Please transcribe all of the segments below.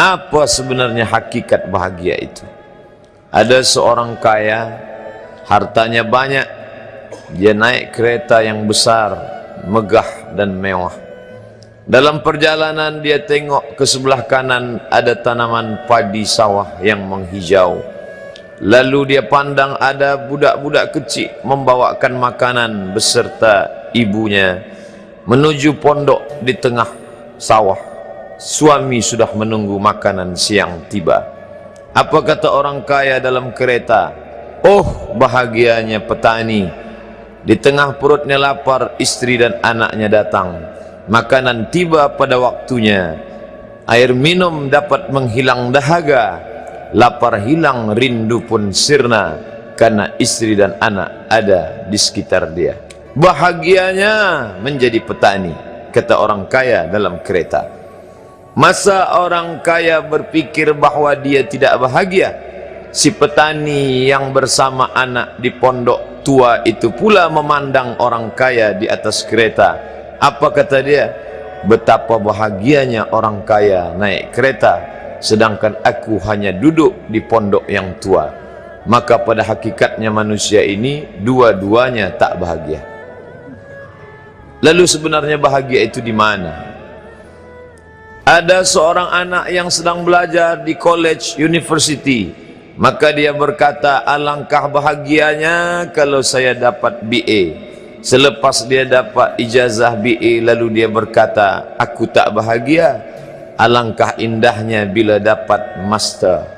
Apa sebenarnya hakikat bahagia itu? Ada seorang kaya, hartanya banyak, dia naik kereta yang besar, megah dan mewah. Dalam perjalanan dia tengok ke sebelah kanan ada tanaman padi sawah yang menghijau. Lalu dia pandang ada budak-budak kecil membawakan makanan beserta ibunya menuju pondok di tengah sawah. Suami sudah menunggu makanan siang tiba. Apa kata orang kaya dalam kereta? Oh, bahagianya petani. Di tengah perutnya lapar, istri dan anaknya datang. Makanan tiba pada waktunya. Air minum dapat menghilang dahaga. Lapar hilang, rindu pun sirna, karena istri dan anak ada di sekitar dia. Bahagianya menjadi petani, kata orang kaya dalam kereta. Masa orang kaya berpikir bahwa dia tidak bahagia? Si petani yang bersama anak di pondok tua itu pula memandang orang kaya di atas kereta. Apa kata dia? Betapa bahagianya orang kaya naik kereta, sedangkan aku hanya duduk di pondok yang tua. Maka pada hakikatnya manusia ini dua-duanya tak bahagia. Lalu sebenarnya bahagia itu di mana? Ada seorang anak yang sedang belajar di college, university. Maka dia berkata, alangkah bahagianya kalau saya dapat BA. Selepas dia dapat ijazah BA, lalu dia berkata, aku tak bahagia. Alangkah indahnya bila dapat master.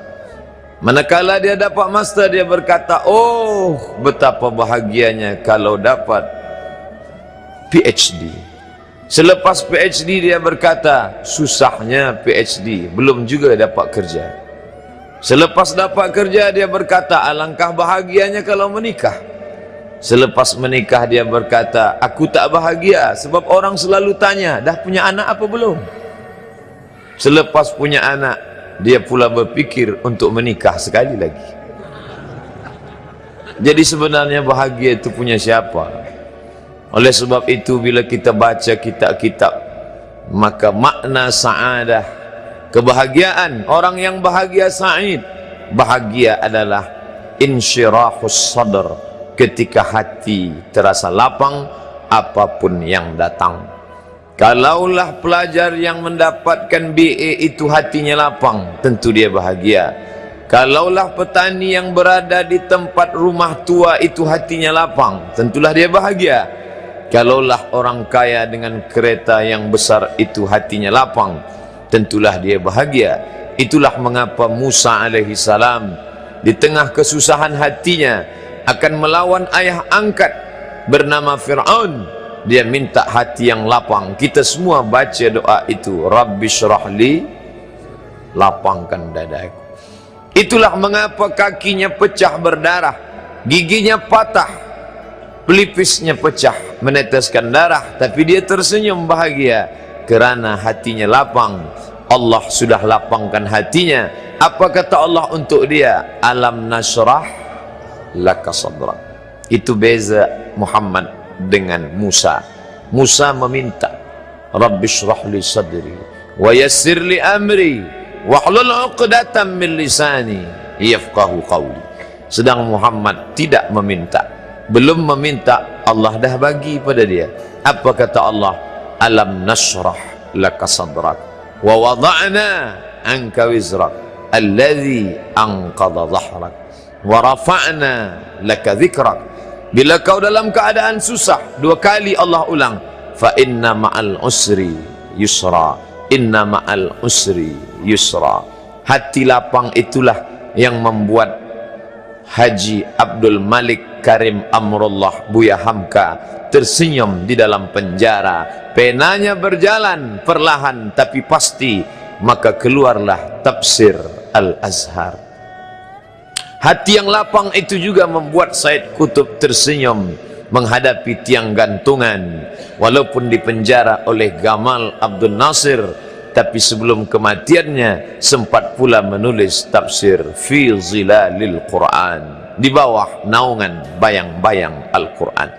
Manakala dia dapat master, dia berkata, oh, betapa bahagianya kalau dapat PhD. Selepas PhD dia berkata, susahnya PhD, belum juga dapat kerja. Selepas dapat kerja dia berkata, alangkah bahagianya kalau menikah. Selepas menikah dia berkata, aku tak bahagia sebab orang selalu tanya, dah punya anak apa belum? Selepas punya anak, dia pula berpikir untuk menikah sekali lagi. Jadi sebenarnya bahagia itu punya siapa? Oleh sebab itu bila kita baca kitab-kitab, maka makna sa'adah, kebahagiaan, orang yang bahagia sa'id, bahagia adalah insyirahus sadr, ketika hati terasa lapang apapun yang datang. Kalaulah pelajar yang mendapatkan BA itu hatinya lapang, tentu dia bahagia. Kalaulah petani yang berada di tempat rumah tua itu hatinya lapang, tentulah dia bahagia. Kalaulah orang kaya dengan kereta yang besar itu hatinya lapang, tentulah dia bahagia. Itulah mengapa Musa alaihi salam di tengah kesusahan hatinya akan melawan ayah angkat bernama Fir'aun. Dia minta hati yang lapang. Kita semua baca doa itu, Rabbi syrahli, lapangkan dadaku. Itulah mengapa kakinya pecah berdarah, giginya patah, pelipisnya pecah meneteskan darah, tapi dia tersenyum bahagia kerana hatinya lapang. Allah sudah lapangkan hatinya. Apa kata Allah untuk dia? Alam nasrah laka sadrak. Itu beza Muhammad dengan Musa. Musa meminta, Rabbi shrah li sadri wa yassir li amri wahlul 'uqdatam min lisani yafqahu qawli. Sedang Muhammad tidak meminta, belum meminta, Allah dah bagi pada dia. Apa kata Allah? Alam nashrah laka sadrak wa wada'na anka wizrak alladhi anqadha dhahrak wa rafa'na laka dhikrak. Bila kau dalam keadaan susah, dua kali Allah ulang, fa inna ma'al usri yusra, inna ma'al usri yusra. Hati lapang itulah yang membuat Haji Abdul Malik Karim Amrullah Buya Hamka tersenyum di dalam penjara. Penanya berjalan perlahan tapi pasti, maka keluarlah tafsir Al-Azhar. Hati yang lapang itu juga membuat Said Qutb tersenyum menghadapi tiang gantungan, walaupun dipenjara oleh Gamal Abdul Nasir, tapi sebelum kematiannya sempat pula menulis tafsir fi zilalil Quran, di bawah naungan bayang-bayang Al-Quran.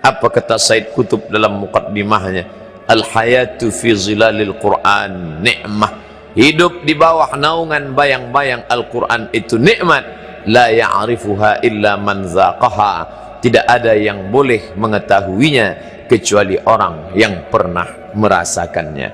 Apa kata Said Qutb dalam muqaddimahnya? Al hayatu fi zilalil Quran ni'mah hidup di bawah naungan bayang-bayang Al-Quran itu nikmat. La ya'rifuha illa man zaqaha, tidak ada yang boleh mengetahuinya kecuali orang yang pernah merasakannya.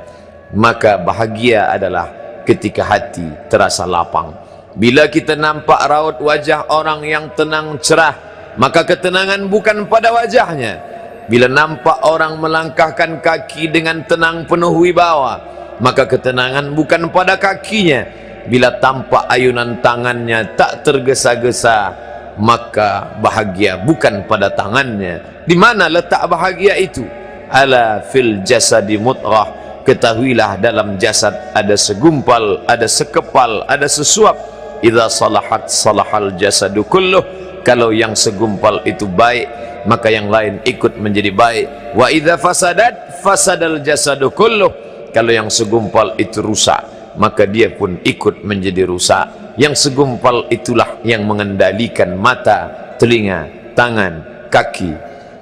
Maka bahagia adalah ketika hati terasa lapang. Bila kita nampak raut wajah orang yang tenang cerah, maka ketenangan bukan pada wajahnya. Bila nampak orang melangkahkan kaki dengan tenang penuh wibawa, maka ketenangan bukan pada kakinya. Bila tampak ayunan tangannya tak tergesa-gesa, maka bahagia bukan pada tangannya. Di mana letak bahagia itu? Ala fil jasadi mudghah, ketahuilah dalam jasad ada segumpal, ada sekepal, ada sesuap. Idza salahat salahal jasadu kulluh, kalau yang segumpal itu baik, maka yang lain ikut menjadi baik. Wa idza fasadat fasadal jasadu kulluh, kalau yang segumpal itu rusak, maka dia pun ikut menjadi rusak. Yang segumpal itulah yang mengendalikan mata, telinga, tangan, kaki.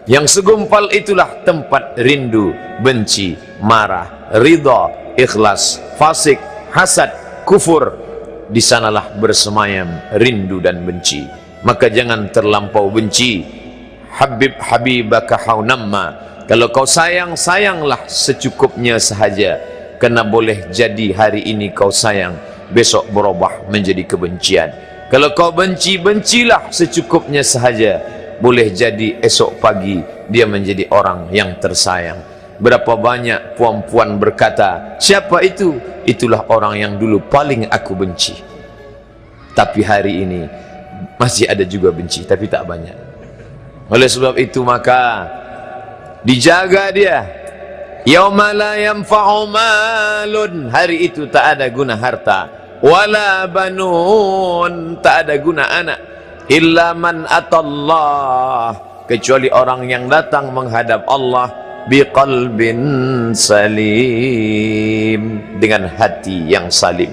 Yang segumpal itulah tempat rindu, benci, marah, ridha, ikhlas, fasik, hasad, kufur. Di sanalah bersemayam rindu dan benci. Maka jangan terlampau benci. Habib habibaka haunamma, kalau kau sayang, sayanglah secukupnya sahaja. Karena boleh jadi hari ini kau sayang, besok berubah menjadi kebencian. Kalau kau benci, bencilah secukupnya sahaja. Boleh jadi esok pagi dia menjadi orang yang tersayang. Berapa banyak puan-puan berkata, siapa itu? Itulah orang yang dulu paling aku benci. Tapi hari ini masih ada juga benci, tapi tak banyak. Oleh sebab itu maka dijaga dia. Yauma la yanfa'u malun, hari itu tak ada guna harta, wala banun, tak ada guna anak, illa man atallah, kecuali orang yang datang menghadap Allah biqalbin salim, dengan hati yang salim.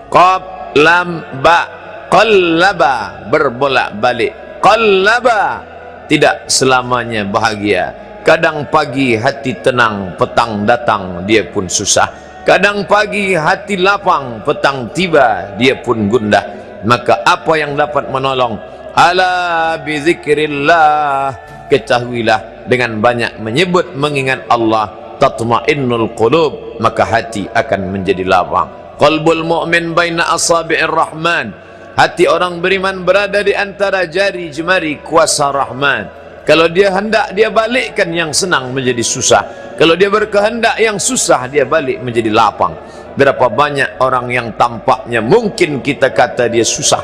Qaf lam ba, qallaba, berbolak-balik. Qallaba, tidak selamanya bahagia. Kadang pagi hati tenang, petang datang dia pun susah. Kadang pagi hati lapang, petang tiba dia pun gundah. Maka apa yang dapat menolong? Ala bizikrillah, ketahuilah dengan banyak menyebut mengingat Allah, tatmainnul qulub, maka hati akan menjadi lapang. Qalbul mu'min baina asabi'ir rahman, hati orang beriman berada di antara jari jemari kuasa Rahman. Kalau dia hendak, dia balikkan yang senang menjadi susah. Kalau dia berkehendak yang susah, dia balik menjadi lapang. Berapa banyak orang yang tampaknya mungkin kita kata dia susah,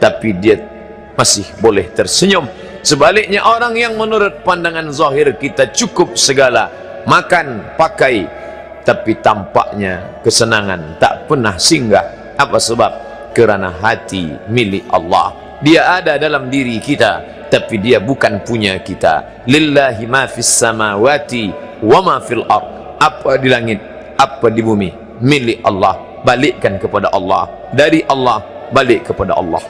tapi dia masih boleh tersenyum. Sebaliknya orang yang menurut pandangan zahir kita cukup segala, makan, pakai, tapi tampaknya kesenangan tak pernah singgah. Apa sebab? Kerana hati milik Allah. Dia ada dalam diri kita, tapi dia bukan punya kita. Lillahi ma fis samawati wa ma fil ard, apa di langit, apa di bumi, milik Allah. Balikkan kepada Allah, dari Allah balik kepada Allah.